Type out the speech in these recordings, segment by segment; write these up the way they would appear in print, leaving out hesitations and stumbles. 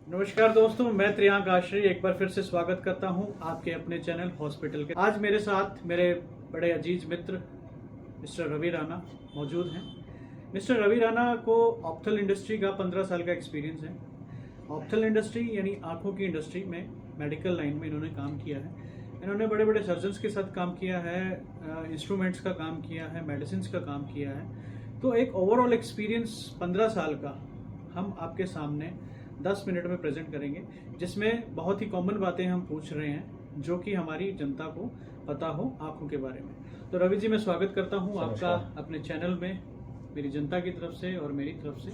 नमस्कार दोस्तों, मैं त्रियांक आश्रय एक बार फिर से स्वागत करता हूं आपके अपने चैनल हॉस्पिटल के। आज मेरे साथ मेरे बड़े अजीज मित्र मिस्टर रवि राणा मौजूद हैं। मिस्टर रवि राणा को ऑप्थल इंडस्ट्री का 15 साल का एक्सपीरियंस है। ऑप्थल इंडस्ट्री यानी आंखों की इंडस्ट्री में मेडिकल लाइन में इन्होंने काम किया है। इन्होंने बड़े बड़े सर्जन्स के साथ काम किया है, इंस्ट्रूमेंट्स का काम किया है, मेडिसिन का काम किया है। तो एक ओवरऑल एक्सपीरियंस 15 साल का हम आपके सामने 10 मिनट में प्रेजेंट करेंगे, जिसमें बहुत ही कॉमन बातें हम पूछ रहे हैं जो कि हमारी जनता को पता हो आंखों के बारे में। तो रवि जी, मैं स्वागत करता हूं आपका अपने चैनल में, मेरी जनता की तरफ से और मेरी तरफ से।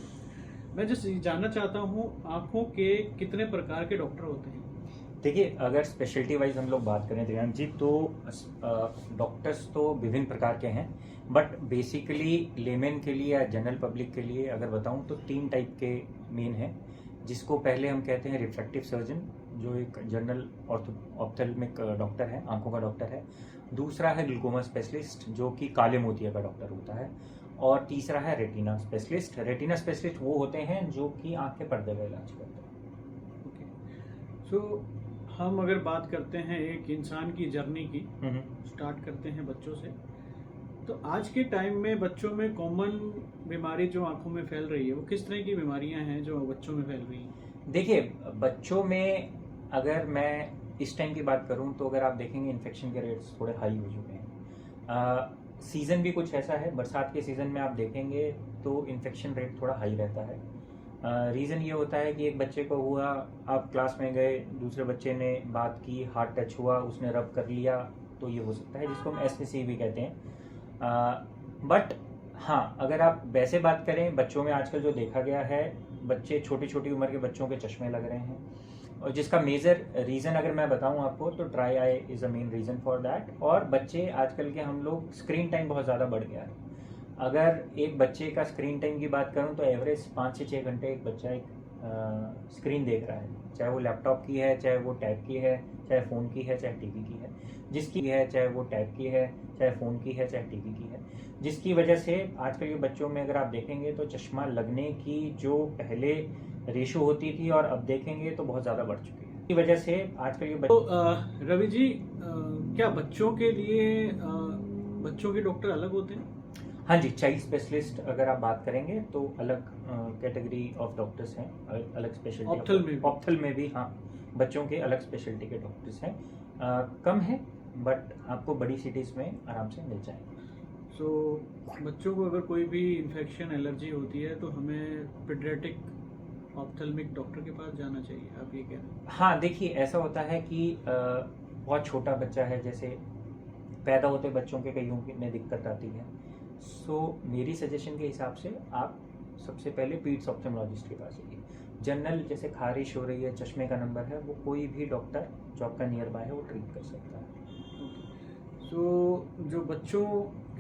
मैं जस्ट जानना चाहता हूं, आंखों के कितने प्रकार के डॉक्टर होते हैं? देखिए, अगर स्पेशलिटी वाइज हम लोग बात करें त्रियांक जी, तो डॉक्टर्स तो विभिन्न प्रकार के हैं, बट बेसिकली लेमेन के लिए या जनरल पब्लिक के लिए अगर बताऊं तो 3 टाइप के मेन हैं, जिसको पहले हम कहते हैं रिफ्रैक्टिव सर्जन, जो एक जनरल ऑप्थेल्मिक डॉक्टर है, आंखों का डॉक्टर है। दूसरा है ग्लूकोमा स्पेशलिस्ट, जो कि काले मोतिया का डॉक्टर होता है। और तीसरा है रेटिना स्पेशलिस्ट। रेटिना स्पेशलिस्ट वो होते हैं जो कि आँख के पर्दे का इलाज करते हैं। ओके, सो हम अगर बात करते हैं एक इंसान की जर्नी की, स्टार्ट करते हैं बच्चों से। तो आज के टाइम में बच्चों में कॉमन बीमारी जो आंखों में फैल रही है, वो किस तरह की बीमारियां हैं जो बच्चों में फैल रही हैं? देखिए, बच्चों में अगर मैं इस टाइम की बात करूं तो अगर आप देखेंगे इन्फेक्शन के रेट्स थोड़े हाई हो चुके हैं। सीज़न भी कुछ ऐसा है, बरसात के सीज़न में आप देखेंगे तो इन्फेक्शन रेट थोड़ा हाई रहता है। रीज़न ये होता है कि एक बच्चे को हुआ, आप क्लास में गए, दूसरे बच्चे ने बात की, हाथ टच हुआ, उसने रब कर लिया, तो ये हो सकता है, जिसको हम एसपीसी भी कहते हैं। बट हाँ, अगर आप वैसे बात करें, बच्चों में आजकल जो देखा गया है, बच्चे छोटी छोटी उम्र के बच्चों के चश्मे लग रहे हैं, और जिसका मेजर रीज़न अगर मैं बताऊं आपको तो dry I is a main reason for that. और बच्चे आजकल के हम लोग स्क्रीन टाइम बहुत ज़्यादा बढ़ गया है। अगर एक बच्चे का स्क्रीन टाइम की बात करूं तो एवरेज 5 से 6 घंटे एक बच्चा एक स्क्रीन देख रहा है, चाहे वो लैपटॉप की है, चाहे वो टैब की है, चाहे फ़ोन की है, चाहे टीवी की है, जिसकी है, चाहे वो टैब की है, चाहे फ़ोन की है, चाहे टीवी की है, जिसकी वजह से आजकल के बच्चों में अगर आप देखेंगे तो चश्मा लगने की जो पहले रेशो होती थी और अब देखेंगे तो बहुत ज़्यादा बढ़ चुकी है। इसी वजह से आजकल के तो रवि जी, क्या बच्चों के लिए बच्चों के डॉक्टर अलग होते हैं? हाँ जी, चाइल्ड स्पेशलिस्ट अगर आप बात करेंगे तो अलग कैटेगरी ऑफ डॉक्टर्स हैं, अलग स्पेशलिटी। ऑप्थल में भी हाँ, बच्चों के अलग स्पेशलिटी के डॉक्टर्स हैं। कम है, बट आपको बड़ी सिटीज़ में आराम से मिल जाएंगे। सो बच्चों को अगर कोई भी इन्फेक्शन, एलर्जी होती है तो हमें पीडियाट्रिक ऑप्थेल्मिक डॉक्टर के पास जाना चाहिए, आप ये कह रहे हैं? हाँ, देखिए, ऐसा होता है कि बहुत छोटा बच्चा है, जैसे पैदा होते बच्चों के कईयों में दिक्कत आती है। सो मेरी सजेशन के हिसाब से आप सबसे पहले पीड्स ऑप्थेल्मोलॉजिस्ट के पास जाइए। जनरल जैसे खारिश हो रही है, चश्मे का नंबर है, वो कोई भी डॉक्टर जो आपका नियर बाय है वो ट्रीट कर सकता है। सो जो बच्चों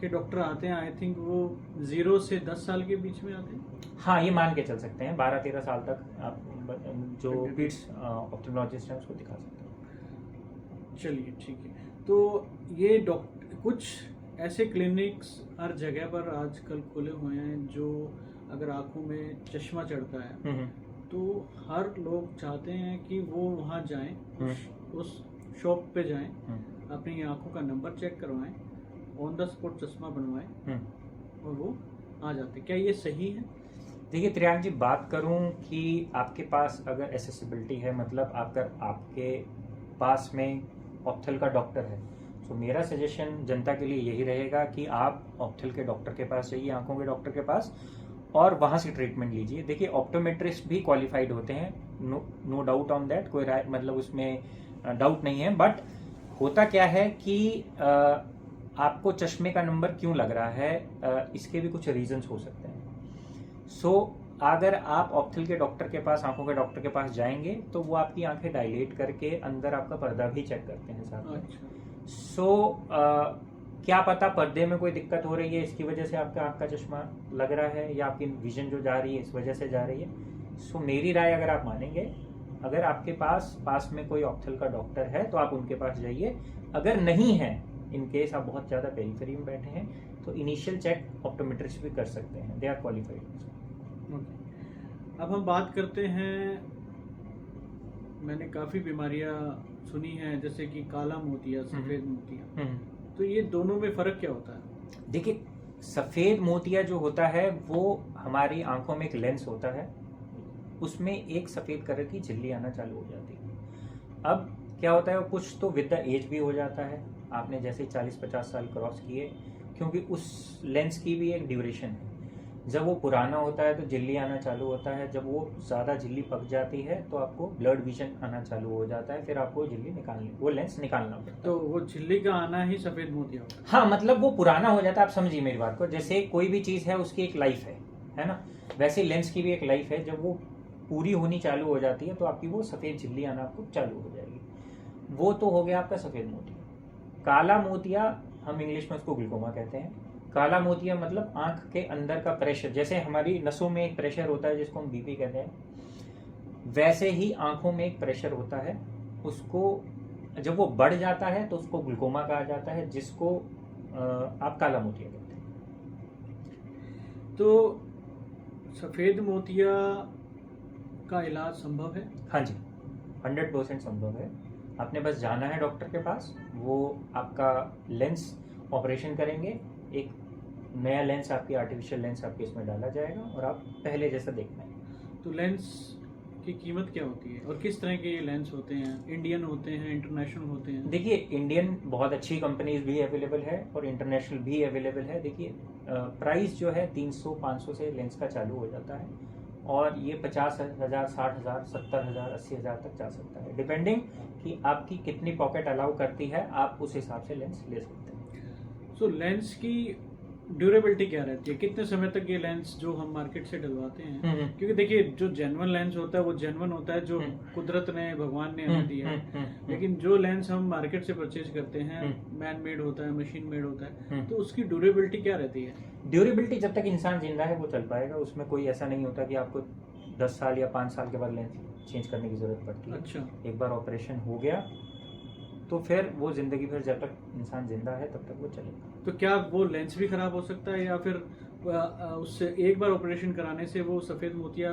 के डॉक्टर आते हैं, आई थिंक वो 0 से 10 साल के बीच में आते हैं। हाँ, ये मान के चल सकते हैं 12-13 साल तक आप जो पीड्स ऑप्थेल्मोलॉजिस्ट हैं उसको दिखा सकते हैं। चलिए, ठीक है। तो ये डॉक्टर कुछ ऐसे क्लिनिक्स हर जगह पर आजकल खुले हुए हैं, जो अगर आंखों में चश्मा चढ़ता है तो हर लोग चाहते हैं कि वो वहाँ जाएं, उस शॉप पे जाएं, अपनी आंखों का नंबर चेक करवाएं, ऑन द स्पॉट चश्मा बनवाएं और वो आ जाते। क्या ये सही है? देखिए त्रियांक जी, बात करूं कि आपके पास अगर एसेसिबिलिटी है, मतलब अगर आपके पास में ऑप्थल का डॉक्टर है, तो मेरा सजेशन जनता के लिए यही रहेगा कि आप ऑप्थल के डॉक्टर के पास जाइए, आंखों के डॉक्टर के पास, और वहाँ से ट्रीटमेंट लीजिए। देखिए, ऑप्टोमेट्रिस्ट भी क्वालिफाइड होते हैं, नो डाउट ऑन दैट, कोई मतलब उसमें डाउट नहीं है। बट होता क्या है कि आपको चश्मे का नंबर क्यों लग रहा है, इसके भी कुछ रीजंस हो सकते हैं। सो अगर आप ऑप्थल के डॉक्टर के पास, आंखों के डॉक्टर के पास जाएंगे तो वो आपकी आंखें डायलेट करके अंदर आपका पर्दा भी चेक करते हैं साथ में। सो क्या पता पर्दे में कोई दिक्कत हो रही है, इसकी वजह से आपका आंख का चश्मा लग रहा है, या आपकी विजन जो जा रही है इस वजह से जा रही है। सो मेरी राय अगर आप मानेंगे, अगर आपके पास में कोई ऑप्थल का डॉक्टर है तो आप उनके पास जाइए। अगर नहीं है, इन केस आप बहुत ज़्यादा पेरिफेरी में बैठे हैं, तो इनिशियल चेक ऑप्टोमेट्रिस्ट भी कर सकते हैं, दे आर क्वालिफाइड। अब हम बात करते हैं मैंने काफ़ी बीमारियां सुनी हैं, जैसे कि काला मोतिया, सफ़ेद मोतिया। तो ये दोनों में फ़र्क क्या होता है? देखिए, सफ़ेद मोतिया जो होता है वो हमारी आंखों में एक लेंस होता है, उसमें एक सफ़ेद कलर की झिल्ली आना चालू हो जाती है। अब क्या होता है, कुछ तो विद द एज भी हो जाता है, आपने जैसे 40-50 साल क्रॉस किए, क्योंकि उस लेंस की भी एक ड्यूरेशन है। जब वो पुराना होता है तो झिल्ली आना चालू होता है, जब वो ज़्यादा झिल्ली पक जाती है तो आपको ब्लड विजन आना चालू हो जाता है, फिर आपको झिल्ली निकालनी, वो लेंस निकालना पड़ता है। तो वो झिल्ली का आना ही सफ़ेद मोतिया होता है? हाँ, मतलब वो पुराना हो जाता है। आप समझिए मेरी बात को, जैसे कोई भी चीज़ है उसकी एक लाइफ है ना, वैसे लेंस की भी एक लाइफ है। जब वो पूरी होनी चालू हो जाती है तो आपकी वो सफ़ेद झिल्ली आना आपको चालू हो जाएगी। वो तो हो गया आपका सफ़ेद मोतिया। काला मोतिया हम इंग्लिश में उसको ग्लूकोमा कहते हैं। काला मोतिया मतलब आंख के अंदर का प्रेशर, जैसे हमारी नसों में एक प्रेशर होता है जिसको हम बीपी कहते हैं, वैसे ही आंखों में एक प्रेशर होता है, उसको जब वो बढ़ जाता है तो उसको ग्लूकोमा कहा जाता है, जिसको आप काला मोतिया कहते हैं। तो सफ़ेद मोतिया का इलाज संभव है? हाँ जी, 100% संभव है। आपने बस जाना है डॉक्टर के पास, वो आपका लेंस ऑपरेशन करेंगे, एक नया लेंस, आपकी आर्टिफिशियल लेंस आपके इसमें डाला जाएगा और आप पहले जैसा देख पाएंगे। तो लेंस की कीमत क्या होती है और किस तरह के ये लेंस होते हैं? इंडियन होते हैं, इंटरनेशनल होते हैं? देखिए, इंडियन बहुत अच्छी कंपनीज भी अवेलेबल है और इंटरनेशनल भी अवेलेबल है। देखिए, प्राइस जो है 300-500 से लेंस का चालू हो जाता है और ये 50,000, 60,000, 70,000, 80,000 तक जा सकता है, डिपेंडिंग कि आपकी कितनी पॉकेट अलाउ करती है, आप उस हिसाब से लेंस ले सकते हैं। सो लेंस की ड्यूरेबिलिटी क्या रहती है? कितने समय तक ये लेंस जो हम मार्केट से डलवाते हैं, क्योंकि देखिए जो जेन्युइन लेंस होता है वो जेन्युइन होता है, जो कुदरत ने, भगवान ने हमें दिया है। लेकिन जो लेंस हम मार्केट से परचेज करते हैं, मैन मेड होता है, मशीन मेड होता है, तो उसकी ड्यूरेबिलिटी क्या रहती है? ड्यूरेबिलिटी जब तक इंसान जिंदा है वो चल पाएगा, उसमें कोई ऐसा नहीं होता कि आपको 10 साल या 5 साल के बाद लेंस चेंज करने की जरूरत पड़ती है। अच्छा। एक बार ऑपरेशन हो गया तो फिर वो जिंदगी भर, जब तक इंसान जिंदा है तब तक वो चलेगा। तो क्या वो लेंस भी खराब हो सकता है या फिर उससे एक बार ऑपरेशन कराने से वो सफ़ेद मोतिया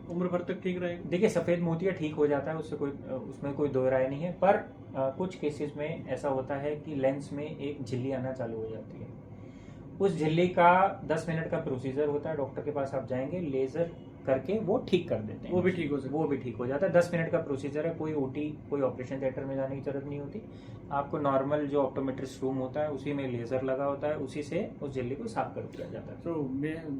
उम्र भर तक ठीक रहेगा? देखिए, सफ़ेद मोतिया ठीक हो जाता है, उसमें कोई दो राय नहीं है, पर कुछ केसेस में ऐसा होता है कि लेंस में एक झिल्ली आना चालू हो जाती है। उस झिल्ली का 10 मिनट का प्रोसीजर होता है, डॉक्टर के पास आप जाएंगे, लेजर करके वो ठीक कर देते हैं। वो भी ठीक हो सकता है? वो भी ठीक हो जाता है। 10 मिनट का प्रोसीजर है, कोई ओटी, कोई ऑपरेशन थिएटर में जाने की जरूरत नहीं होती। आपको नॉर्मल जो ऑप्टोमेट्रिस्ट रूम होता है उसी में लेजर लगा होता है, उसी से उस झिल्ली को साफ कर दिया जाता है। तो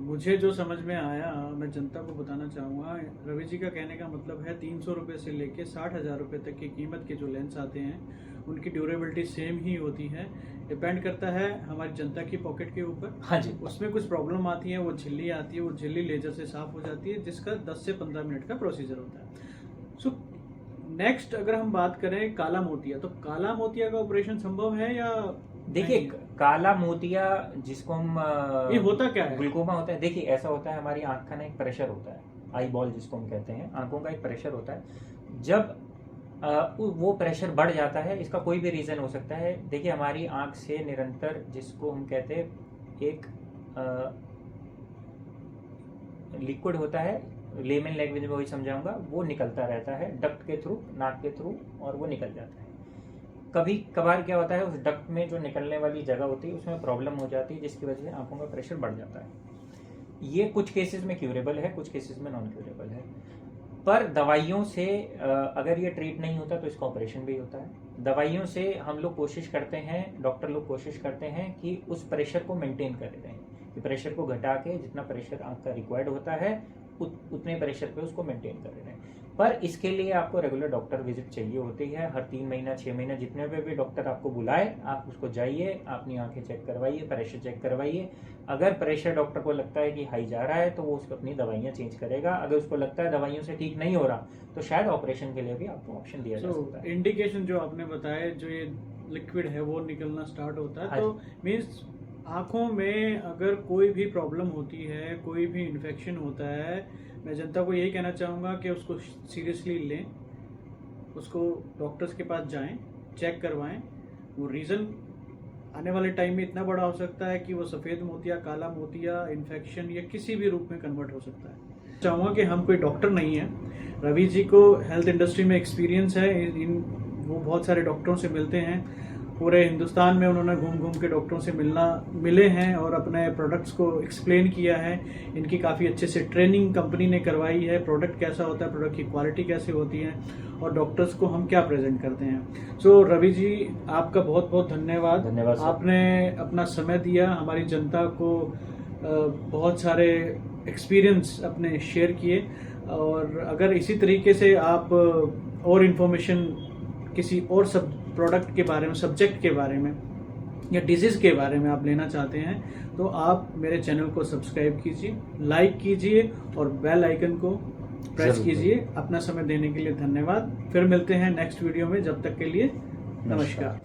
मुझे जो समझ में आया, मैं जनता को बताना चाहूँगा, रवि जी का कहने का मतलब है 300 रुपये से लेके 60,000 रुपये तक की कीमत के जो लेंस आते हैं उनकी ड्यूरेबिलिटी सेम ही होती है। डिपेंड करता है हमारी जनता की पॉकेट के ऊपर। हाँ जी। उसमें कुछ प्रॉब्लम आती है, वो झिल्ली आती है, वो झिल्ली लेजर से साफ हो जाती है, जिसका 10 से 15 मिनट का प्रोसीजर होता है। सो नेक्स्ट अगर हम बात करें काला मोतिया, तो काला मोतिया का ऑपरेशन संभव है या? देखिए, काला मोतिया जिसको हम ये होता क्या है? ग्लूकोमा होता है। देखिए, ऐसा होता है, हमारी आंख का ना एक प्रेशर होता है, आई बॉल जिसको हम कहते हैं, आंखों का एक प्रेशर होता है। जब वो प्रेशर बढ़ जाता है, इसका कोई भी रीज़न हो सकता है। देखिए, हमारी आंख से निरंतर, जिसको हम कहते हैं, एक लिक्विड होता है, लेमन लैंग्वेज में वही समझाऊंगा, वो निकलता रहता है डक्ट के थ्रू, नाक के थ्रू, और वो निकल जाता है। कभी कभार क्या होता है, उस डक्ट में जो निकलने वाली जगह होती है उसमें प्रॉब्लम हो जाती है, जिसकी वजह से आंखों का प्रेशर बढ़ जाता है। ये कुछ केसेस में क्यूरेबल है, कुछ केसेस में नॉन क्यूरेबल है, पर दवाइयों से अगर ये ट्रीट नहीं होता तो इसका ऑपरेशन भी होता है। दवाइयों से हम लोग कोशिश करते हैं, डॉक्टर लोग कोशिश करते हैं कि उस प्रेशर को मेंटेन करे रहें, कि प्रेशर को घटा के जितना प्रेशर आंख का रिक्वायर्ड होता है उतने प्रेशर पे उसको मेंटेन कर रहे हैं। पर इसके लिए आपको रेगुलर डॉक्टर विजिट चाहिए होती है, हर 3 महीना 6 महीना जितने भी डॉक्टर आपको बुलाए, आप उसको जाइए, अपनी आंखें चेक करवाइए, प्रेशर चेक करवाइए। अगर प्रेशर डॉक्टर को लगता है कि हाई जा रहा है तो वो उसको अपनी दवाइयाँ चेंज करेगा। अगर उसको लगता है दवाइयों से ठीक नहीं हो रहा तो शायद ऑपरेशन के लिए भी आपको ऑप्शन दिया जा सकता है। इंडिकेशन जो आपने बताया, जो ये लिक्विड है वो निकलना स्टार्ट होता है, तो मीन्स आँखों में अगर कोई भी प्रॉब्लम होती है, कोई भी इन्फेक्शन होता है, मैं जनता को यही कहना चाहूँगा कि उसको सीरियसली लें, उसको डॉक्टर्स के पास जाएं, चेक करवाएं, वो रीज़न आने वाले टाइम में इतना बड़ा हो सकता है कि वो सफ़ेद मोतिया, काला मोतिया, इन्फेक्शन या किसी भी रूप में कन्वर्ट हो सकता है। चाहूँगा कि हम कोई डॉक्टर नहीं है, रवि जी को हेल्थ इंडस्ट्री में एक्सपीरियंस है, वो बहुत सारे डॉक्टरों से मिलते हैं, पूरे हिंदुस्तान में उन्होंने घूम घूम के डॉक्टरों से मिले हैं और अपने प्रोडक्ट्स को एक्सप्लेन किया है। इनकी काफ़ी अच्छे से ट्रेनिंग कंपनी ने करवाई है, प्रोडक्ट कैसा होता है, प्रोडक्ट की क्वालिटी कैसे होती है और डॉक्टर्स को हम क्या प्रेजेंट करते हैं। सो रवि जी, आपका बहुत बहुत धन्यवाद। धन्यवाद सर। आपने अपना समय दिया, हमारी जनता को बहुत सारे एक्सपीरियंस अपने शेयर किए, और अगर इसी तरीके से आप और इन्फॉर्मेशन किसी और सब प्रोडक्ट के बारे में, सब्जेक्ट के बारे में या डिजीज़ के बारे में आप लेना चाहते हैं तो आप मेरे चैनल को सब्सक्राइब कीजिए, लाइक कीजिए और बेल आइकन को प्रेस जरूर। कीजिए। अपना समय देने के लिए धन्यवाद। फिर मिलते हैं नेक्स्ट वीडियो में, जब तक के लिए नमस्कार।